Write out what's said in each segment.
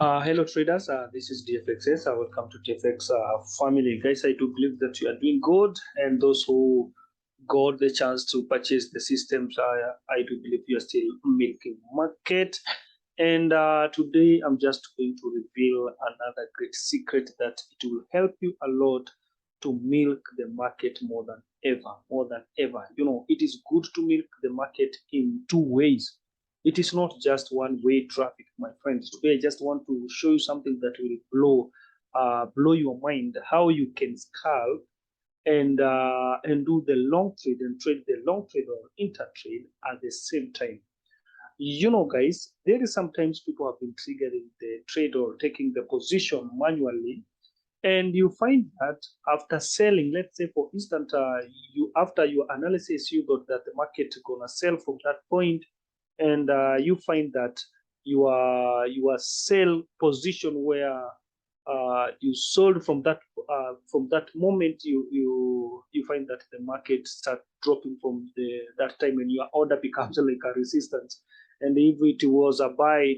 Hello traders, this is DFXS. Welcome to TAFX family. Guys, I do believe that you are doing good, and those who got the chance to purchase the systems, I do believe you are still milking market. And today I'm just going to reveal another great secret that it will help you a lot to milk the market more than ever, more than ever. You know, it is good to milk the market in two ways. It is not just one-way traffic, my friends. Today, I just want to show you something that will blow your mind. How you can scalp and do the long trade and trade the long trade or inter trade at the same time. You know, guys, there is sometimes people have been triggering the trade or taking the position manually, and you find that after selling, let's say for instance, you after your analysis, you got that the market gonna sell from that point, and you find that your sell position where you sold from that moment, you find that the market start dropping from that time, and your order becomes like a resistance. And if it was a buy,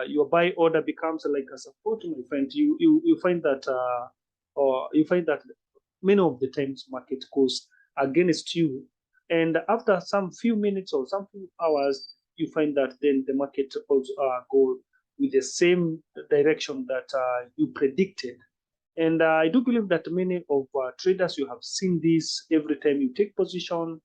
your buy order becomes like a support, my friend. You find that or you find that many of the times market goes against you, and after some few minutes or some few hours, you find that then the market also go with the same direction that you predicted. And I do believe that many of traders, you have seen this every time you take position.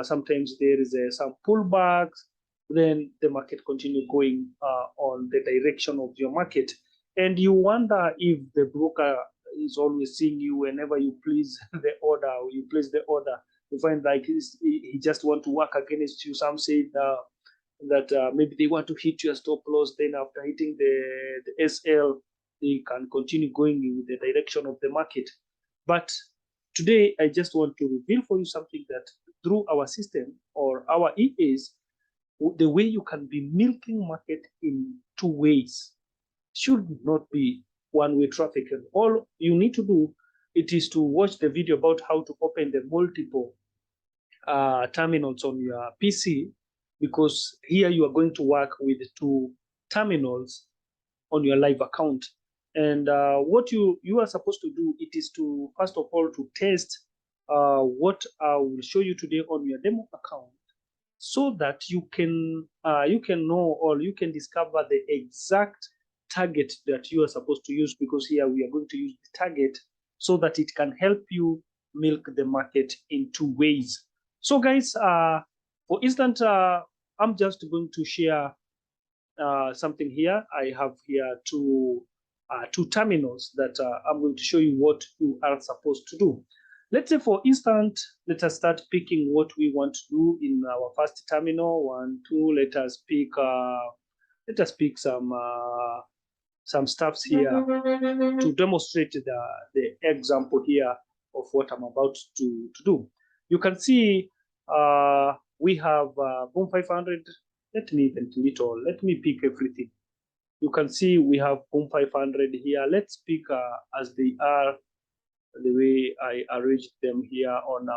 Sometimes there is some pullbacks, then the market continue going on the direction of your market. And you wonder if the broker is always seeing you whenever you please the order, or you place the order. You find like he just want to work against you. Some say that maybe they want to hit your stop loss. Then after hitting the SL, they can continue going in the direction of the market. But today, I just want to reveal for you something that through our system or our EAs, the way you can be milking market in two ways should not be one-way traffic. And all you need to do it is to watch the video about how to open the multiple terminals on your PC, because here you are going to work with two terminals on your live account. And what you are supposed to do, it is to first of all to test what I will show you today on your demo account, so that you can know or you can discover the exact target that you are supposed to use, because here we are going to use the target so that it can help you milk the market in two ways. So guys, for instance, I'm just going to share something here. I have here two terminals that I'm going to show you what you are supposed to do. Let's say, for instance, let us start picking what we want to do in our first terminal. 1, 2. Let us pick some stuffs here to demonstrate the example here of what I'm about to do. You can see we have Boom 500. Let me ventilate all. Let me pick everything. You can see we have Boom 500 here. Let's pick as they are, the way I arranged them here on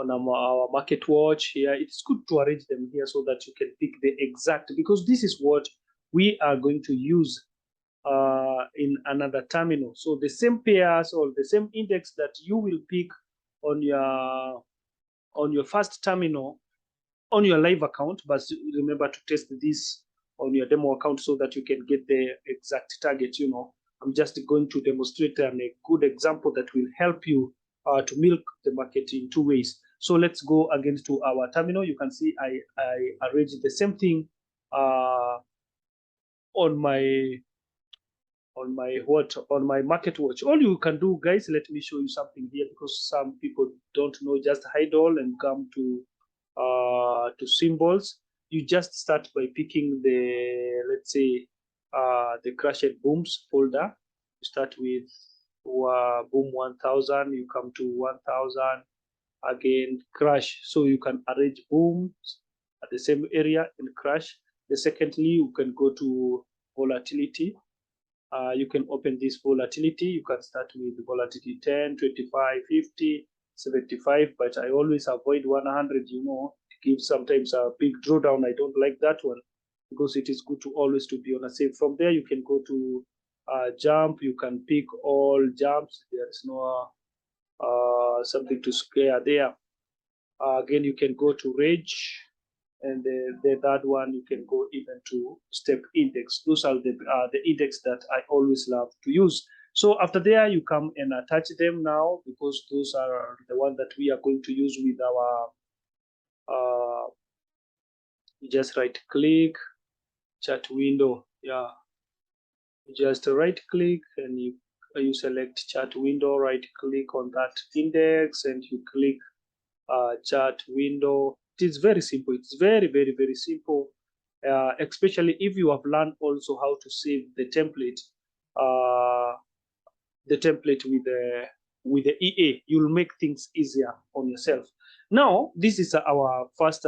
our market watch here. It's good to arrange them here so that you can pick the exact, because this is what we are going to use in another terminal. So the same pairs or the same index that you will pick on your first terminal on your live account, but remember to test this on your demo account so that you can get the exact target. You know, I'm just going to demonstrate a good example that will help you to milk the market in two ways. So let's go again to our terminal. You can see I arranged the same thing on my market watch. All you can do, guys, let me show you something here, because some people don't know. Just hide all and come to symbols. You just start by picking the, let's say, the crashed booms folder. You start with boom 1000, you come to 1000, again crash. So you can arrange booms at the same area and crash. The secondly, you can go to volatility. You can open this volatility. You can start with volatility 10, 25, 50, 75, but I always avoid 100. You know, it gives sometimes a big drawdown. I don't like that one. because it is good to always to be on a safe. From there, you can go to jump. You can pick all jumps. There is no something to scare there. Again, you can go to range, and the third one you can go even to step index. Those are the index that I always love to use. So after there, you come and attach them now, because those are the ones that we are going to use with our you just right click chat window. Yeah, you just right click and you select chat window, right click on that index, and you click chat window. It is very simple. It's very, very, very simple. Especially if you have learned also how to save the template with the EA, you'll make things easier on yourself. Now, this is our first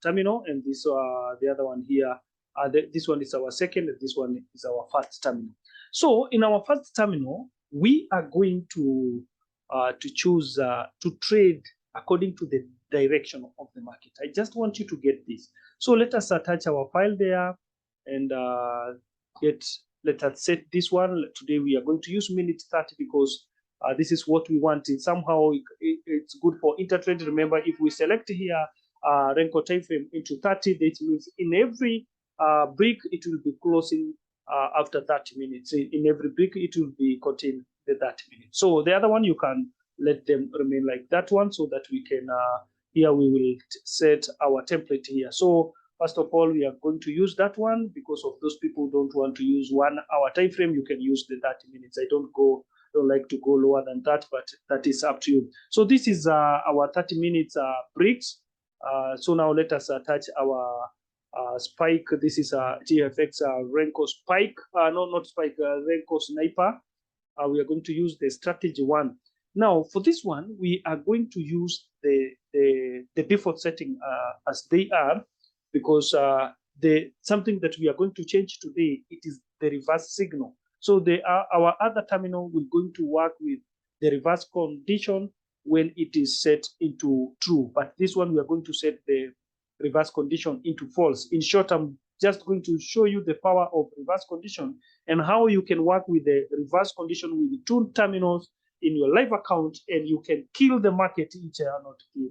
terminal, and this the other one here. This one is our second, and this one is our first terminal. So, in our first terminal, we are going to choose to trade according to the direction of the market. I just want you to get this. So let us attach our file there, and let us set this one. Today we are going to use minute 30 because this is what we want. Somehow it's good for intertrade. Remember, if we select here Renko time frame into 30, that means in every brick it will be closing after 30 minutes. In every brick it will be contain the 30 minutes. So the other one, you can let them remain like that one, so that we can here we will set our template here. So first of all, we are going to use that one, because of those people who don't want to use 1 hour time frame. You can use the 30 minutes. I don't like to go lower than that, but that is up to you. So this is our 30 minutes bricks. So now let us attach our spike. This is a TFX Renko spike. No, not spike. Renko sniper. We are going to use the strategy one. Now, for this one, we are going to use the default setting as they are, because something that we are going to change today, it is the reverse signal. So our other terminal will going to work with the reverse condition when it is set into true, but this one we are going to set the reverse condition into false. In short, I'm just going to show you the power of reverse condition and how you can work with the reverse condition with the 2 terminals in your live account, and you can kill the market. Not kill,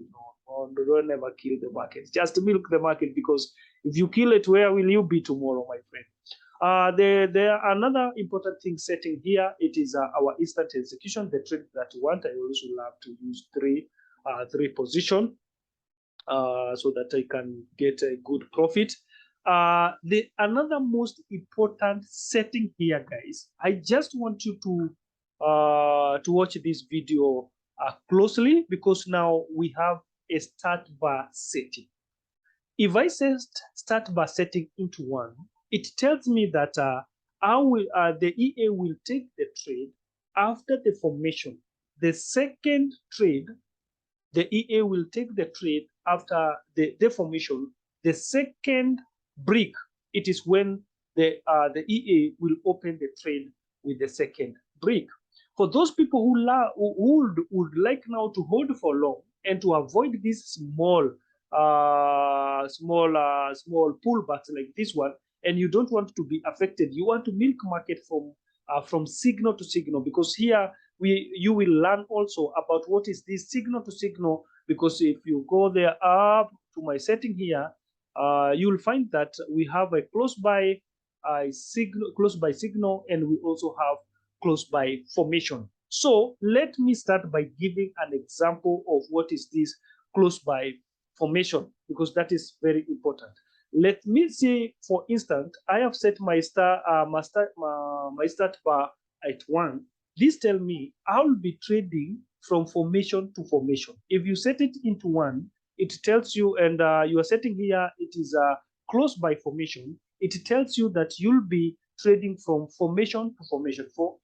don't never kill the market. Just milk the market, because if you kill it, where will you be tomorrow, my friend? There are another important thing setting here. It is our instant execution, the trade that you want. I also love to use three position so that I can get a good profit. Another most important setting here, guys, I just want you to watch this video closely, because now we have a start bar setting. If I say start bar setting into 1, it tells me that the EA will take the trade after the formation. The second trade, the EA will take the trade after the formation. The second brick, it is when the EA will open the trade with the second brick. For those people who would like now to hold for long and to avoid these small pullbacks like this one, and you don't want to be affected, you want to milk market from signal to signal, because here you will learn also about what is this signal to signal. Because if you go there up to my setting here, you'll find that we have a close by signal, and we also have close by formation. So let me start by giving an example of what is this close by formation, because that is very important. Let me say, for instance, I have set my start bar at 1. This tells me I'll be trading from formation to formation. If you set it into 1, it tells you, and you are setting here, it is close by formation. It tells you that you'll be trading from formation to formation. For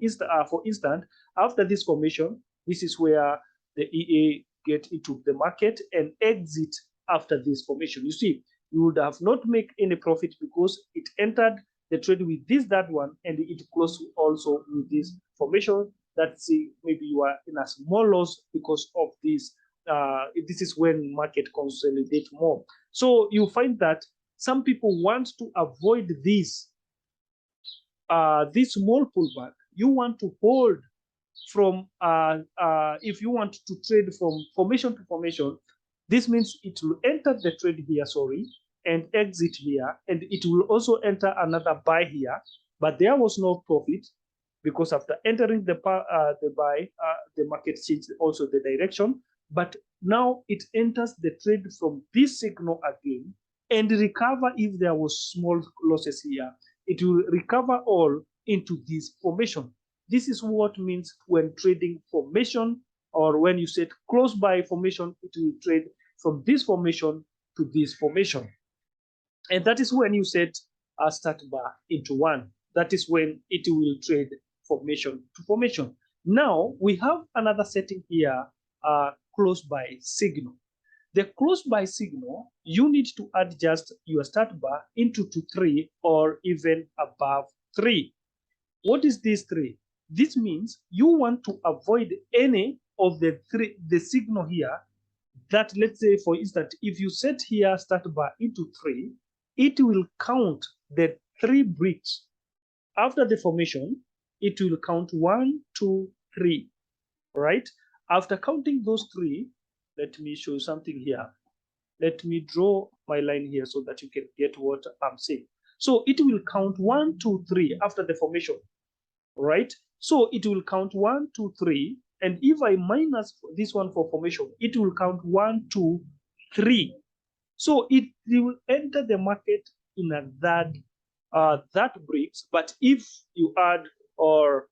instance, after this formation, this is where the EA get into the market and exit after this formation. You see, you would have not make any profit because it entered the trade with that one, and it closed also with this formation. That's maybe you are in a small loss because of this. This is when market consolidate more. So you find that some people want to avoid this small pullback. You want to hold from if you want to trade from formation to formation, this means it will enter the trade here, sorry, and exit here, and it will also enter another buy here, but there was no profit because after entering the buy, the market changed also the direction, but now it enters the trade from this signal again and recover. If there was small losses here, it will recover all into this formation. This is what means when trading formation, or when you set close by formation, it will trade from this formation to this formation. And that is when you set a start bar into 1. That is when it will trade formation to formation. Now we have another setting here, close by signal. The close by signal, you need to adjust your start bar into 3 or even above 3. What is this 3? This means you want to avoid any of the signal here. That, let's say, for instance, if you set here start bar into 3, it will count the 3 bricks. After the formation, it will count 1, 2, 3, right? After counting those 3, let me show you something here. Let me draw my line here so that you can get what I'm saying. So it will count 1, 2, 3 after the formation, right? So it will count 1, 2, 3, and if I minus this one for formation, it will count 1, 2, 3. So it will enter the market in that bricks. But if you add or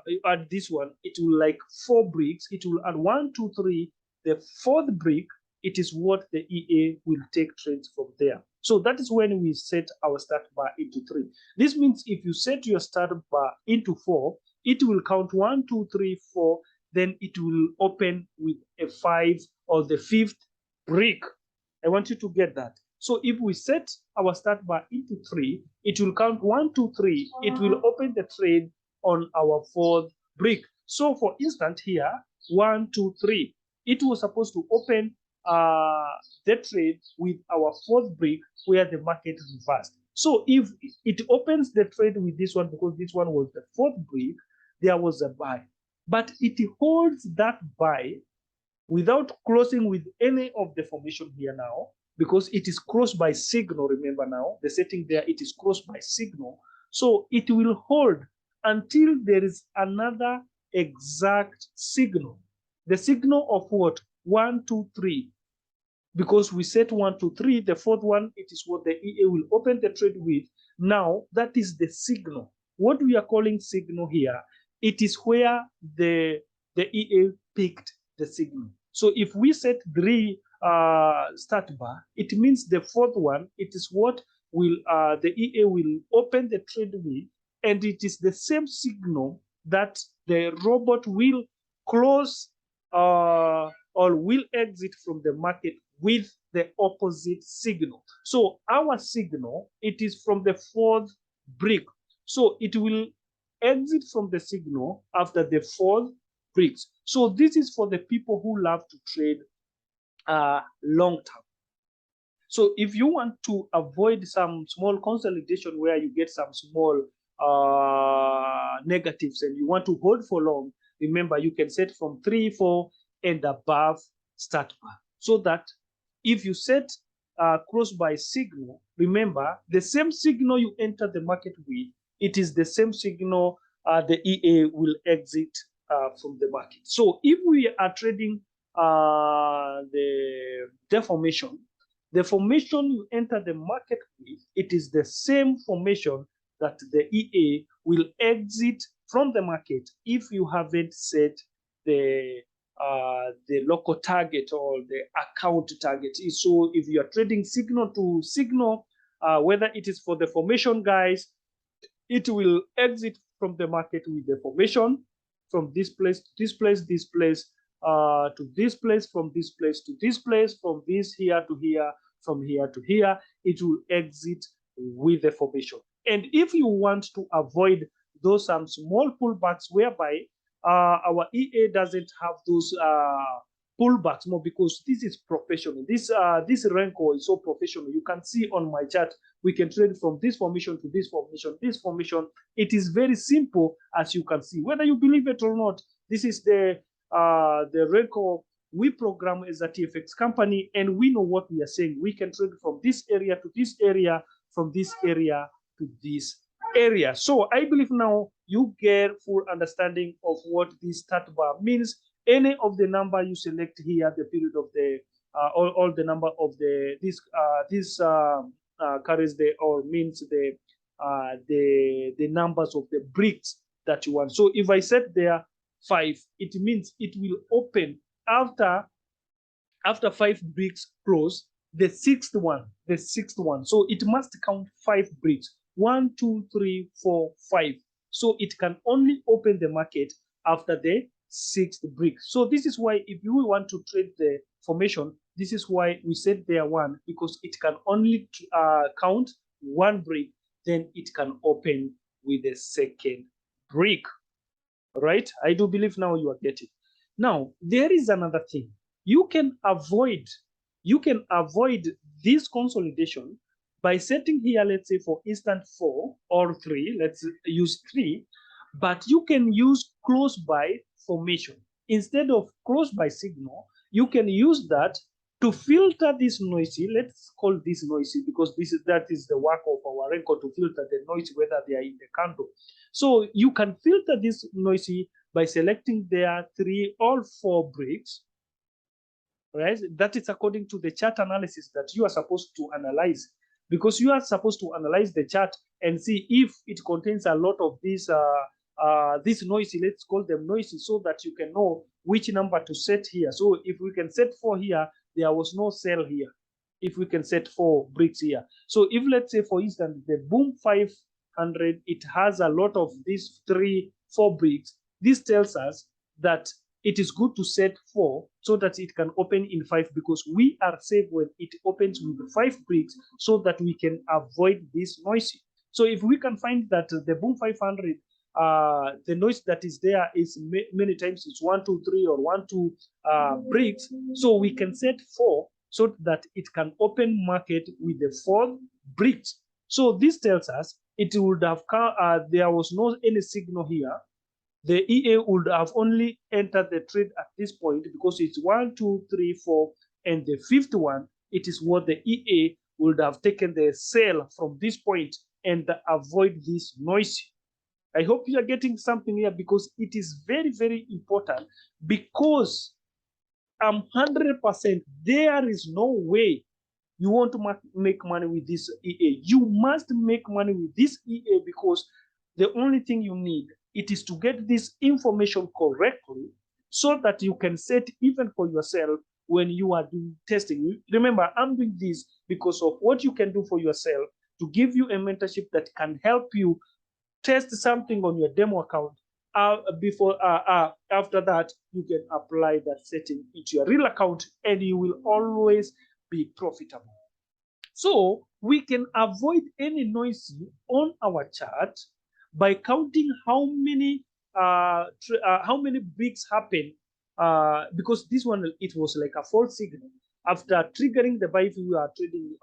you add this one, it will like 4 bricks. It will add 1, 2, 3. The 4th brick, it is what the EA will take trades from there. So that is when we set our start bar into 3. This means if you set your start bar into 4, it will count 1, 2, 3, 4. Then it will open with a 5 or the 5th brick. I want you to get that. So if we set our start bar into 3, it will count 1, 2, 3. It will open the trade on our 4th brick. So for instance here, 1, 2, 3. It was supposed to open the trade with our 4th brick where the market reversed. So if it opens the trade with this one, because this one was the 4th brick, there was a buy. But it holds that buy without closing with any of the formation here now, because it is crossed by signal. Remember now, the setting there, it is crossed by signal. So it will hold until there is another exact signal. The signal of what? 1, 2, 3. Because we set 1, 2, 3, the 4th one, it is what the EA will open the trade with. Now, that is the signal. What we are calling signal here, it is where the EA picked the signal. So if we set 3 start bar, it means the 4th one, it is what will the EA will open the trade with, and it is the same signal that the robot will close or will exit from the market with the opposite signal. So our signal, it is from the 4th brick. So it will exit from the signal after the 4th bricks. So this is for the people who love to trade long term. So if you want to avoid some small consolidation where you get some small negatives and you want to hold for long, remember you can set from 3, 4 and above start bar, so that if you set cross by signal, remember the same signal you enter the market with, it is the same signal the EA will exit from the market. So if we are trading the formation, the formation you enter the market with, it is the same formation that the EA will exit from the market if you haven't set the local target or the account target. So if you are trading signal to signal, whether it is for the formation guys, it will exit from the market with the formation from this place to this place, this place to this place, from this place to this place, from this here to here, from here to here, it will exit with the formation. And if you want to avoid those small pullbacks whereby our EA doesn't have those pullbacks more because this is professional. This Renko is so professional. You can see on my chart, we can trade from this formation to this formation, this formation. It is very simple, as you can see. Whether you believe it or not, this is the Renko we program as a TFX company, and we know what we are saying. We can trade from this area to this area, from this area to this area. So I believe now you get full understanding of what this start bar means. Any of the number you select here, the period of the all the number of the this carries the or means the numbers of the bricks that you want. So if I set there 5, it means it will open after 5 bricks close, the sixth one. So it must count 5 bricks. 1, 2, 3, 4, 5. So it can only open the market after the 6th brick. So this is why if you want to trade the formation, this is why we set there 1, because it can only count 1 brick, then it can open with the second brick. Right? I do believe now you are getting. Now there is another thing. You can avoid this consolidation by setting here, let's say for instance 4 or 3. Let's use 3, but you can use close by formation instead of close by signal. You can use that to filter this noisy. Let's call this noisy because that is the work of our Renko, to filter the noise whether they are in the candle. So you can filter this noisy by selecting their 3 or 4 bricks, right? That is according to the chart analysis that you are supposed to analyze, because you are supposed to analyze the chart and see if it contains a lot of this noisy, let's call them noisy, so that you can know which number to set here. So if we can set 4 here, there was no sell here. If we can set 4 bricks here. So if let's say for instance the boom 500, it has a lot of these 3, 4 bricks. This tells us that it is good to set 4 so that it can open in 5, because we are safe when it opens with 5 bricks, so that we can avoid this noisy. So if we can find that the boom 500, the noise that is there is many times it's 1, 2, 3 or 1, 2 bricks, so we can set 4 so that it can open market with the 4 bricks. So this tells us it would have there was no any signal here. The EA would have only entered the trade at this point because it's 1, 2, 3, 4, and the 5th one, it is what the EA would have taken the sell from this point and avoid this noise. I hope you are getting something here, because it is very, very important, because I'm 100%, there is no way you want to make money with this EA. You must make money with this EA, because the only thing you need, it is to get this information correctly so that you can set even for yourself when you are doing testing. Remember, I'm doing this because of what you can do for yourself, to give you a mentorship that can help you test something on your demo account. After that, you can apply that setting into your real account, and you will always be profitable. So we can avoid any noise on our chart by counting how many bricks happen, because this one, it was like a false signal. After triggering the buy, if we are trading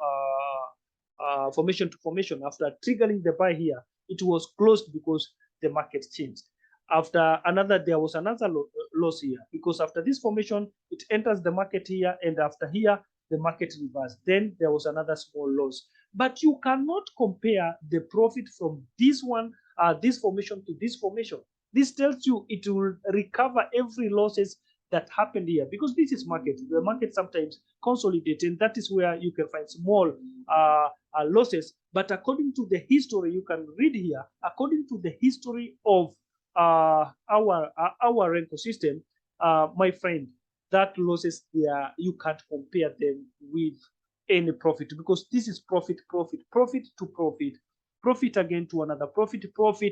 formation to formation, after triggering the buy here, it was closed because the market changed. After there was another loss here, because after this formation, it enters the market here, and after here, the market reversed. Then there was another small loss. But you cannot compare the profit from this one, this formation to this formation. This tells you it will recover every losses that happened here, because this is market. The market sometimes consolidates, and that is where you can find small losses. But according to the history, you can read here, according to the history of our Renko system, my friend, that losses there, you can't compare them with any profit, because this is profit to profit again to another profit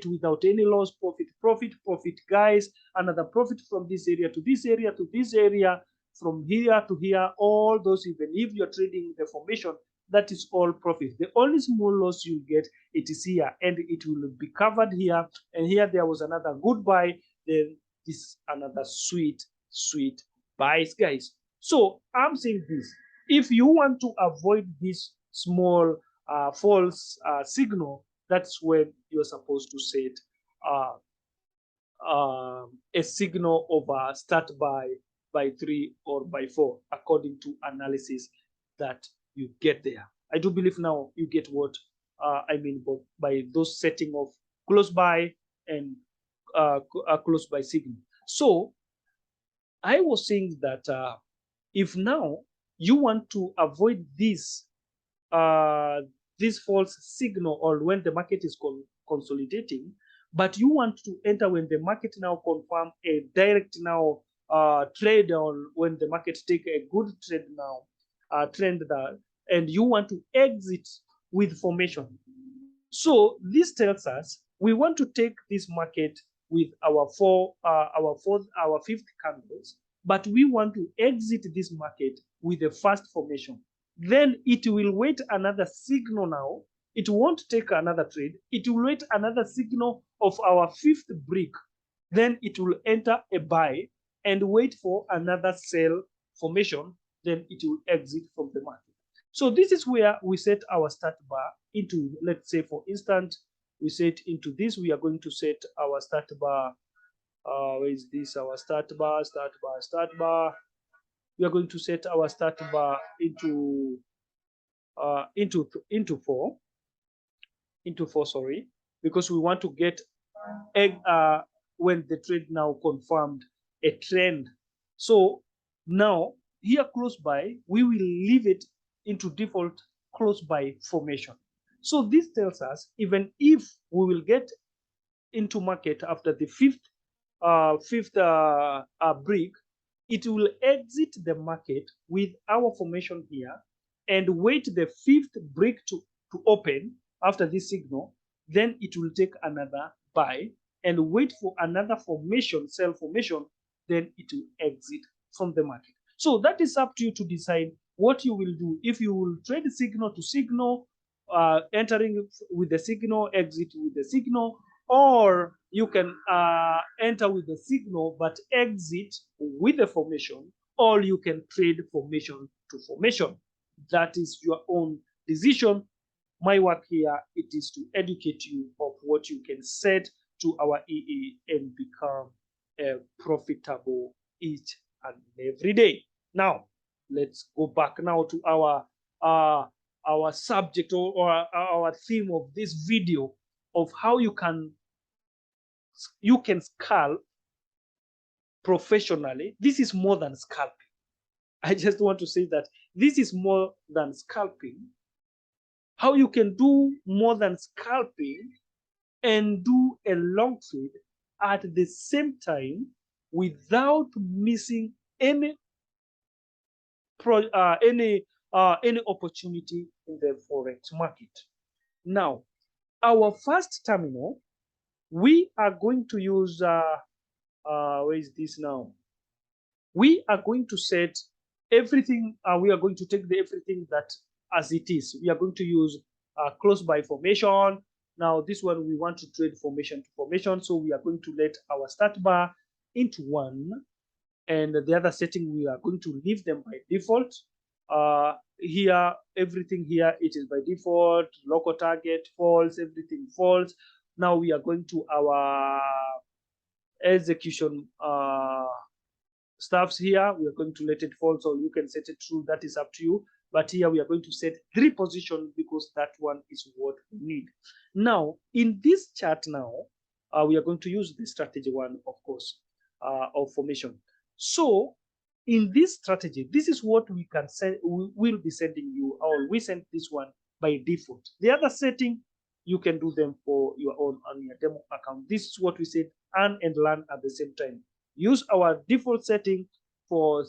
without any loss, profit, guys, another profit from this area to this area to this area, from here to here, all those, even if you're trading the formation, that is all profit. The only small loss you get, it is here, and it will be covered here, and here there was another good buy, then this another sweet buys, guys. So I'm saying this: if you want to avoid this small false signal, that's when you're supposed to set uh, a signal of start by 3 or by 4 according to analysis that you get there. I do believe now you get what I mean by those setting of close by and close by signal. So I was saying that if now you want to avoid uh, this false signal, or when the market is consolidating, but you want to enter when the market now confirm a direct now trade, or when the market take a good trade now trend that, and you want to exit with formation. So this tells us we want to take this market with our fifth candles, but we want to exit this market with the first formation. Then it will wait another signal now. It won't take another trade. It will wait another signal of our fifth brick. Then it will enter a buy and wait for another sell formation. Then it will exit from the market. So this is where we set our start bar into, let's say for instance, we set into this, we are going to set our start bar, where is this, our start bar. We are going to set our start bar into four, sorry, because we want to get when the trade now confirmed a trend. So now here close by, we will leave it into default close by formation. So this tells us even if we will get into market after the fifth brick, it will exit the market with our formation here and wait the fifth brick to open after this signal. Then it will take another buy and wait for another formation, sell formation. Then it will exit from the market. So that is up to you to decide what you will do. If you will trade signal to signal, entering with the signal, exit with the signal, or you can enter with the signal but exit with the formation, or you can trade formation to formation. That is your own decision. My work here, it is to educate you of what you can set to our EA and become profitable each and every day. Now, let's go back now to our subject, or our theme of this video, of how you can scalp professionally. This is more than scalping. I just want to say that this is more than scalping. How you can do more than scalping and do a long trade at the same time without missing any opportunity in the Forex market. Now, our first terminal, we are going to use, where is this now? We are going to set everything, we are going to take everything that as it is. We are going to use close by formation. Now this one, we want to trade formation to formation. So we are going to let our start bar into 1. And the other setting, we are going to leave them by default. Here, everything here, it is by default, local target, false, everything false. Now we are going to our execution stuffs here. We are going to let it false, or you can set it true. That is up to you. But here we are going to set 3 positions because that one is what we need. Now, in this chart now, we are going to use the strategy one, of course, of formation. So in this strategy, this is what we can send, we will be sending you, or we send this one by default. The other setting, you can do them for your own on your demo account. This is what we said, earn and learn at the same time. Use our default setting for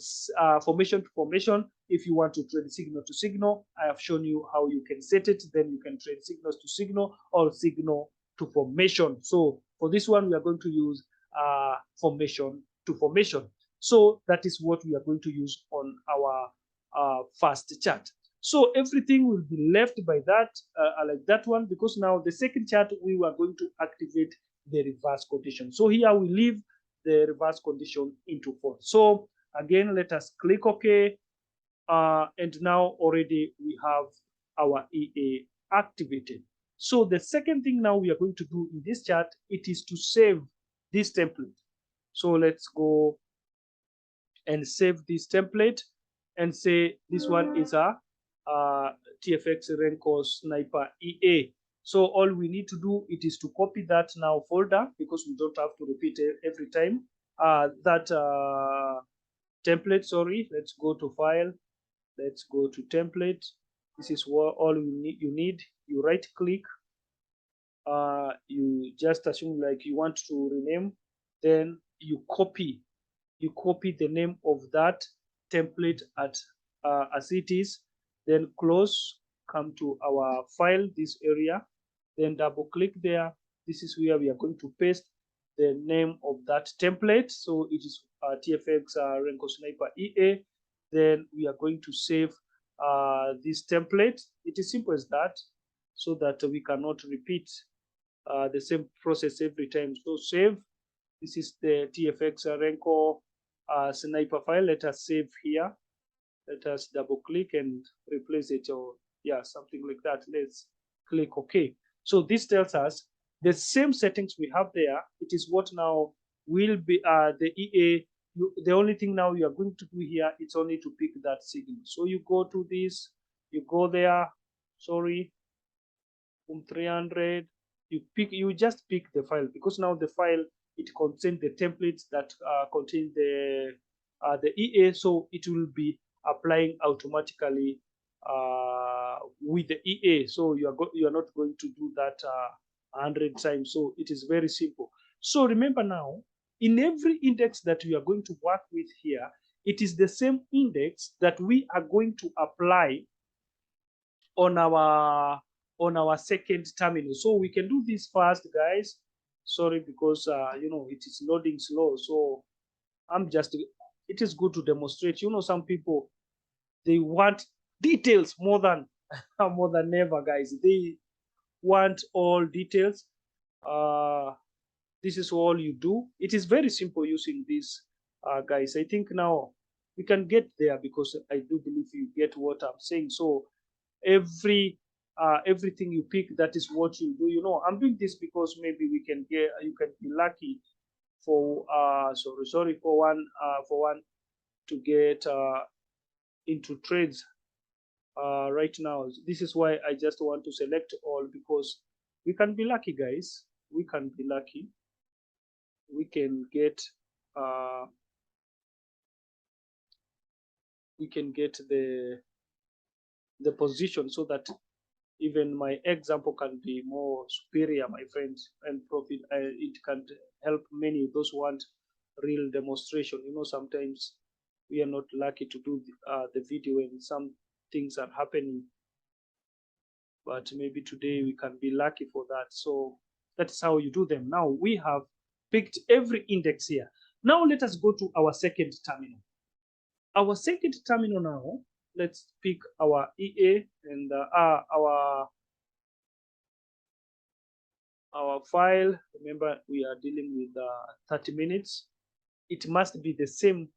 formation to formation. If you want to trade signal to signal, I have shown you how you can set it. Then you can trade signals to signal or signal to formation. So for this one, we are going to use formation to formation. So that is what we are going to use on our first chart. So everything will be left by that, like that one, because now the second chart, we were going to activate the reverse condition. So here we leave the reverse condition into false. So Again, let us click OK. And now already we have our EA activated. So the second thing now we are going to do in this chart, it is to save this template. So let's go and save this template and say this one is a TFX Renko Sniper EA. So all we need to do it is to copy that now folder, because we don't have to repeat it every time. That template, sorry, let's go to file, let's go to template. This is what all you need. You right click, you just assume like you want to rename, then you copy the name of that template as it is, then close, come to our file, this area, then double click there. This is where we are going to paste the name of that template. So it is TFX Renko Sniper EA. Then we are going to save this template. It is simple as that, so that we cannot repeat the same process every time. So save. This is the TFX Renko Sniper file. Let us save here. Let us double click and replace it, or yeah, something like that. Let's click OK. So this tells us the same settings we have there. It is what now will be the EA. The only thing now you are going to do here, it's only to pick that signal. So you go to this, you go there, sorry, 300, you just pick the file, because now the file, it contains the templates that contain the EA, so it will be applying automatically with the EA. So you are not going to do that 100 times. So it is very simple. So remember now, in every index that we are going to work with here, it is the same index that we are going to apply on our second terminal. So we can do this fast, guys. Sorry, because it is loading slow. So it is good to demonstrate. Some people, they want details more than ever, guys. They want all details. This is all you do. It is very simple using this, guys. I think now we can get there, because I do believe you get what I'm saying. So everything you pick, that is what you do. I'm doing this because maybe you can be lucky for for one to get into trades right now. This is why I just want to select all, because we can be lucky, guys. We can be lucky. We can get the position, so that even my example can be more superior, my friends, and profit. It can help many those who want real demonstration. Sometimes we are not lucky to do the video, and some things are happening, but maybe today we can be lucky for that. So that's how you do them. Now we have picked every index here. Now let us go to our second terminal. Our second terminal now, let's pick our EA and our file. Remember, we are dealing with 30 minutes. It must be the same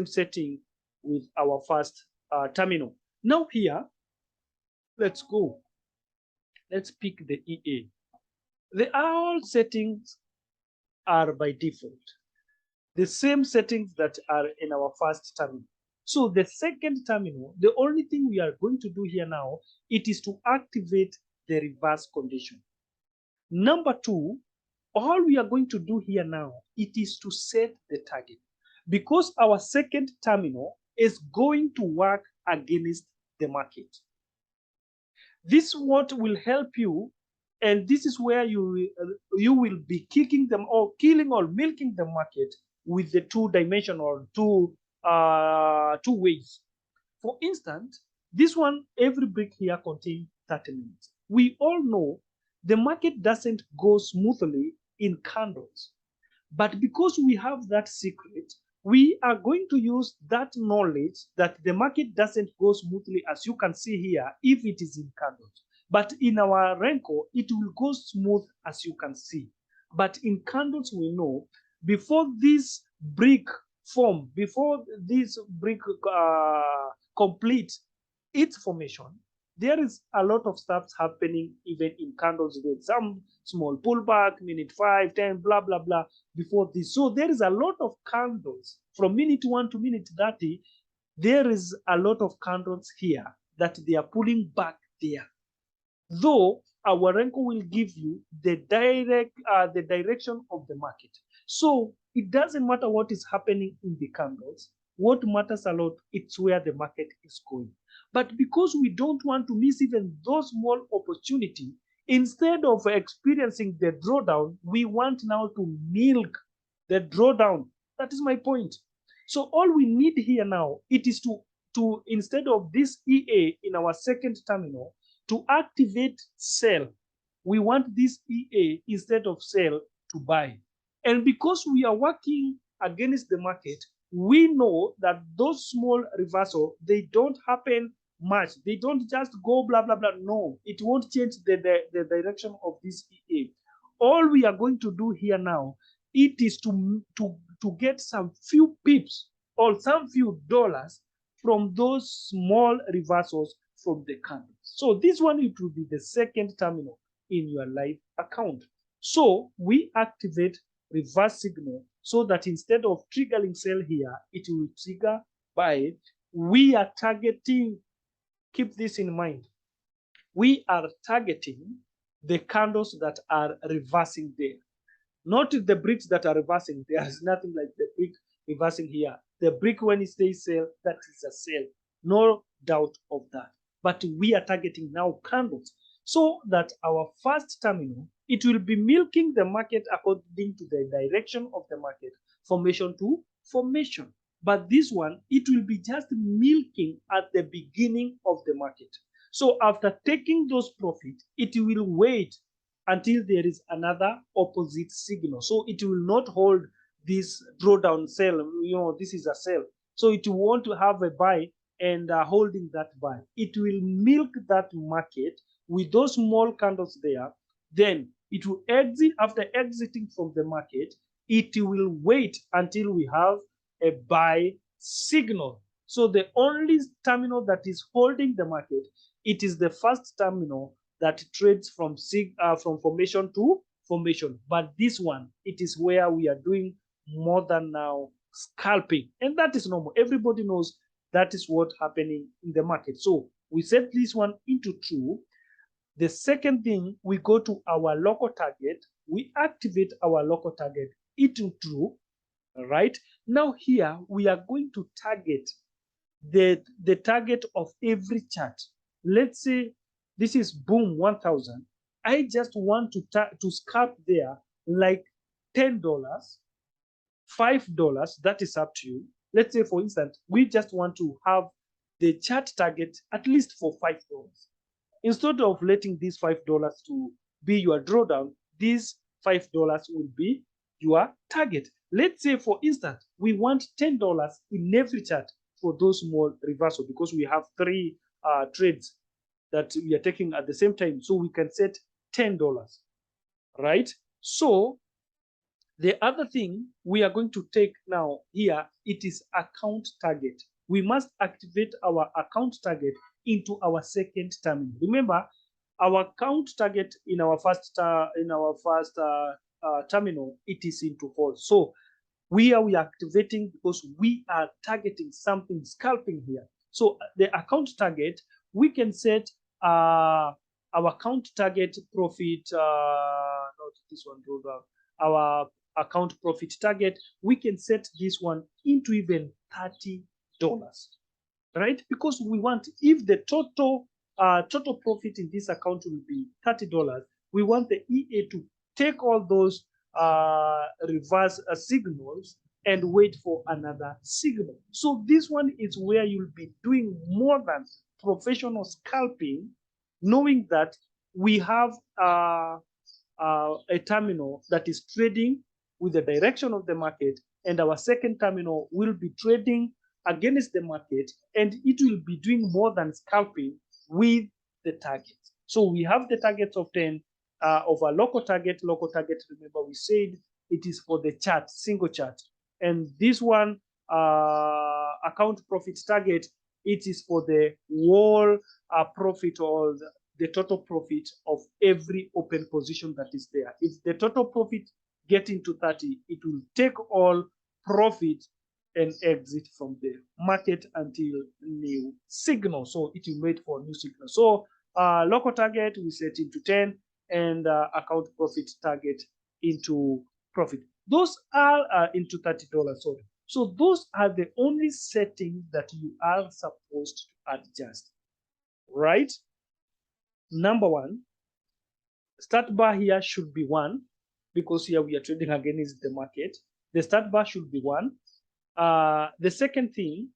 setting with our first terminal. Now here, let's go. Let's pick the EA. All settings are by default the same settings that are in our first terminal. So the second terminal, the only thing we are going to do here now, it is to activate the reverse condition. Number two, all we are going to do here now, it is to set the target, because our second terminal is going to work against the market. This what will help you, and this is where you will be kicking them, or killing or milking the market with the two-dimensional, two ways. For instance, this one, every brick here contains 30 minutes. We all know the market doesn't go smoothly in candles, but because we have that secret, we are going to use that knowledge that the market doesn't go smoothly, as you can see here, if it is in candles. But in our Renko, it will go smooth, as you can see. But in candles, we know before this brick form, before this brick complete its formation, there is a lot of stuff happening even in candles. There's some small pullback, minute 5, 10, blah, blah, blah, before this. So there is a lot of candles from minute 1 to minute 30. There is a lot of candles here that they are pulling back there. Though our Renko will give you the direction of the market. So it doesn't matter what is happening in the candles. What matters a lot, it's where the market is going. But because we don't want to miss even those small opportunity, instead of experiencing the drawdown, we want now to milk the drawdown. That is my point. So all we need here now, it is to instead of this EA in our second terminal, to activate sell. We want this EA instead of sell to buy. And because we are working against the market, we know that those small reversal, they don't happen much. They don't just go blah, blah, blah. No, it won't change the direction of this EA. All we are going to do here now, it is to get some few pips or some few dollars from those small reversals from the candles. So this one, it will be the second terminal in your live account. So we activate reverse signal so that instead of triggering sell here, it will trigger buy. We are targeting, keep this in mind, we are targeting the candles that are reversing there, not the bricks that are reversing. There is nothing like the brick reversing here. The brick, when it stays sell, that is a sell, no doubt of that. But we are targeting now candles so that our first terminal, it will be milking the market according to the direction of the market, formation to formation. But this one, it will be just milking at the beginning of the market. So after taking those profits, it will wait until there is another opposite signal. So it will not hold this drawdown sell. This is a sell. So it will want to have a buy and holding that buy. It will milk that market with those small candles there. Then it will exit. After exiting from the market, it will wait until we have a buy signal. So the only terminal that is holding the market, it is the first terminal that trades from formation to formation. But this one, it is where we are doing more than now scalping, and that is normal. Everybody knows that is what's happening in the market. So we set this one into true. The second thing, we go to our local target. We activate our local target into true. All right. Now here we are going to target the target of every chart. Let's say this is boom 1000. I just want to scalp there like $10, $5. That is up to you. Let's say, for instance, we just want to have the chart target at least for $5. Instead of letting these $5 to be your drawdown, these $5 will be your target. Let's say, for instance, we want $10 in every chart for those small reversal, because we have 3 trades that we are taking at the same time. So we can set $10, right? So the other thing we are going to take now here, it is account target. We must activate our account target into our second terminal. Remember, our account target in our first terminal, it is into false. So we are activating because we are targeting something scalping here. So the account target, we can set our account target profit, not this one, our account profit target, we can set this one into even $30, right? Because we want, if the total profit in this account will be $30, we want the EA to take all those reverse signals and wait for another signal. So this one is where you'll be doing more than professional scalping, knowing that we have a terminal that is trading with the direction of the market, and our second terminal will be trading against the market, and it will be doing more than scalping with the target. So we have the targets of 10 of our local target. Local target, remember we said it is for the chart, single chart. And this one, account profit target, it is for the whole profit or the total profit of every open position that is there. If the total profit get into 30, it will take all profit and exit from the market until new signal. So it will wait for new signal. So local target we set into 10 and account profit target into profit. Those are into $30. Sorry. So those are the only settings that you are supposed to adjust, right? Number one, start bar here should be 1 because here we are trading against the market. The start bar should be 1. The second thing,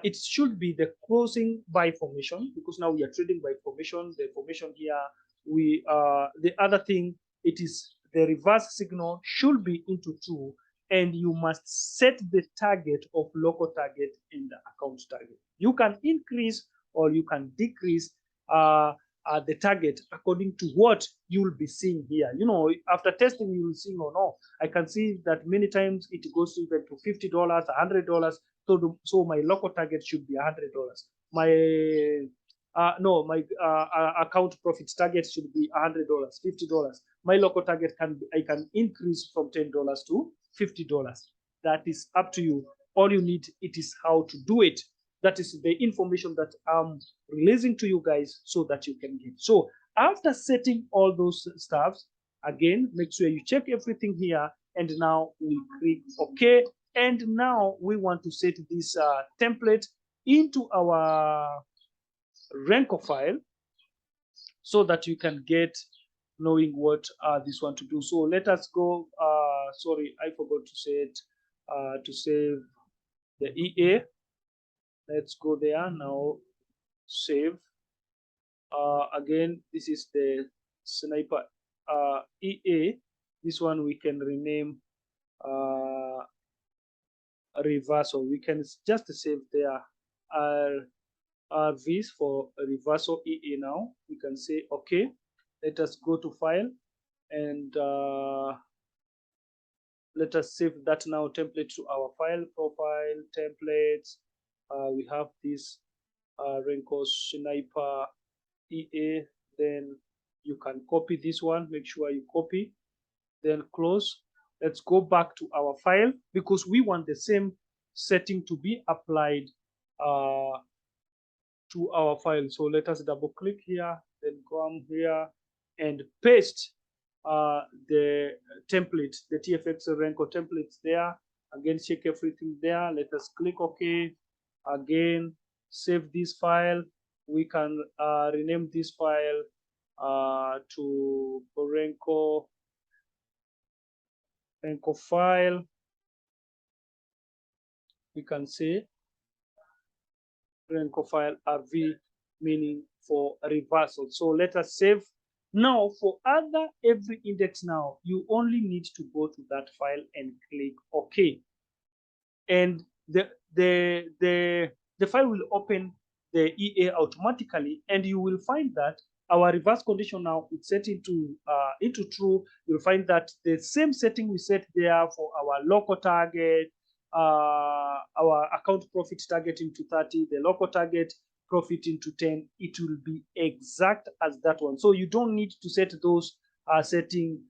it should be the closing buy formation because now we are trading by formation. The formation here, the other thing, it is the reverse signal should be into 2, and you must set the target of local target in the account target. You can increase or you can decrease the target according to what you will be seeing here. You know, after testing, you will see, oh no, I can see that many times it goes even to $50, $100. So my local target should be $100. My account profit target should be $100, $50. My local target I can increase from $10 to $50. That is up to you. All you need, it is how to do it. That is the information that I'm releasing to you guys so that you can get. So after setting all those stuffs, again, make sure you check everything here. And now we click OK. And now we want to set this template into our Renko file so that you can get knowing what this one to do. So let us go. Sorry, I forgot to set to save the EA. Let's go there now. Save. Again, this is the sniper EA. This one we can rename reversal. We can just save there RVs for reversal EA. Now we can say okay. Let us go to file and let us save that now template to our file. Profile templates. We have this Renko Sniper EA. Then you can copy this one. Make sure you copy. Then close. Let's go back to our file because we want the same setting to be applied to our file. So let us double click here, then come here and paste the template, the TFX Renko templates there. Again, check everything there. Let us click OK. Again, save this file. We can rename this file to Renko file. We can say Renko file RV, meaning for reversal. So let us save. Now for every index now, you only need to go to that file and click OK. And the file will open the EA automatically, and you will find that our reverse condition now it's set into true. You'll find that the same setting we set there for our local target, our account profit target into 30, the local target profit into 10, it will be exact as that one. So you don't need to set those setting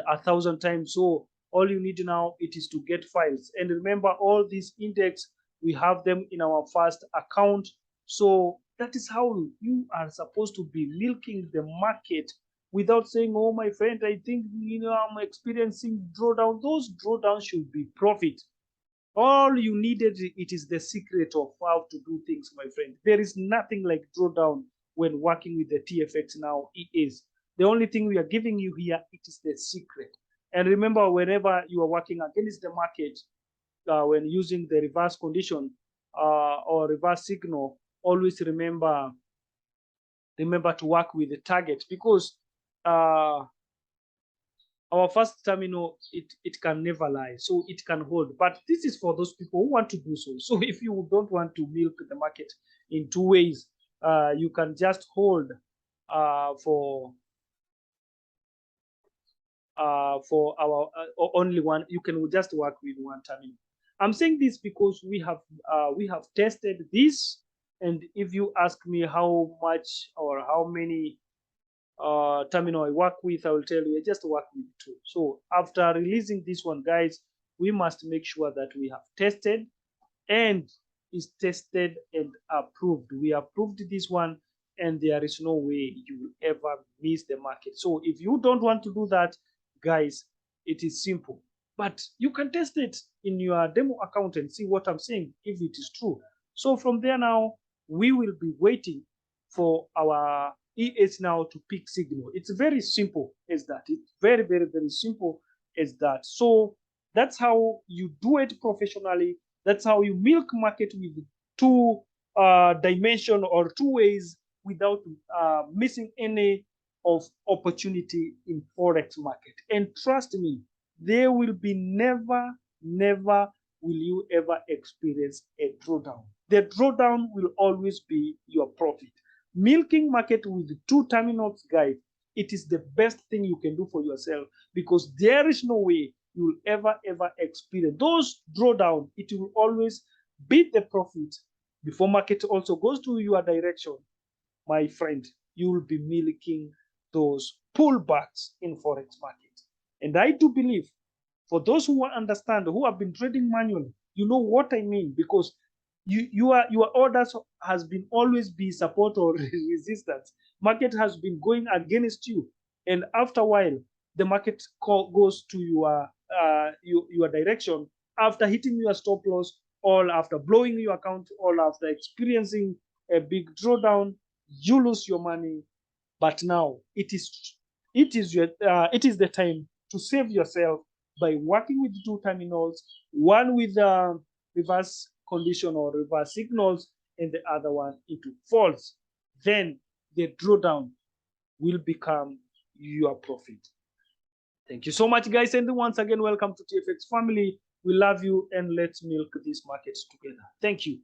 1,000 times. So all you need now it is to get files. And remember, all these index, we have them in our first account. So that is how you are supposed to be milking the market without saying, oh, my friend, I think, I'm experiencing drawdown. Those drawdowns should be profit. All you needed, it is the secret of how to do things, my friend. There is nothing like drawdown when working with the TFX now EAs. The only thing we are giving you here, it is the secret. And remember, whenever you are working against the market, when using the reverse condition or reverse signal, always remember to work with the target, because our first terminal, it can never lie, so it can hold. But this is for those people who want to do so. So if you don't want to milk the market in two ways, you can just hold for our only one. You can just work with one terminal. I'm saying this because we have tested this, and if you ask me how much or how many terminal I work with, I will tell you I just work with two. So after releasing this one, guys, we must make sure that we have tested and is tested and approved. We approved this one, and there is no way you will ever miss the market. So if you don't want to do that, guys, it is simple. But you can test it in your demo account and see what I'm saying, if it is true. So from there now, we will be waiting for our ES now to pick signal. It's very simple as that. It's very, very, very simple as that. So that's how you do it professionally. That's how you milk market with two dimension or two ways without missing any of opportunity in Forex market. And trust me, there will be never will you ever experience a drawdown. The drawdown will always be your profit. Milking market with two terminals, guys, it is the best thing you can do for yourself, because there is no way you will ever experience those drawdown. It will always beat the profit before market also goes to your direction. My friend, you will be milking those pullbacks in Forex market. And I do believe, for those who understand, who have been trading manually, you know what I mean, because your orders has been always be support or resistance. Market has been going against you, and after a while, the market goes to your direction after hitting your stop loss, all after blowing your account, all after experiencing a big drawdown. You lose your money. But now it is the time to save yourself by working with two terminals, one with reverse condition or reverse signals, and the other one into false. Then the drawdown will become your profit. Thank you so much, guys, and once again, welcome to TFX family. We love you, and let's milk these markets together. Thank you.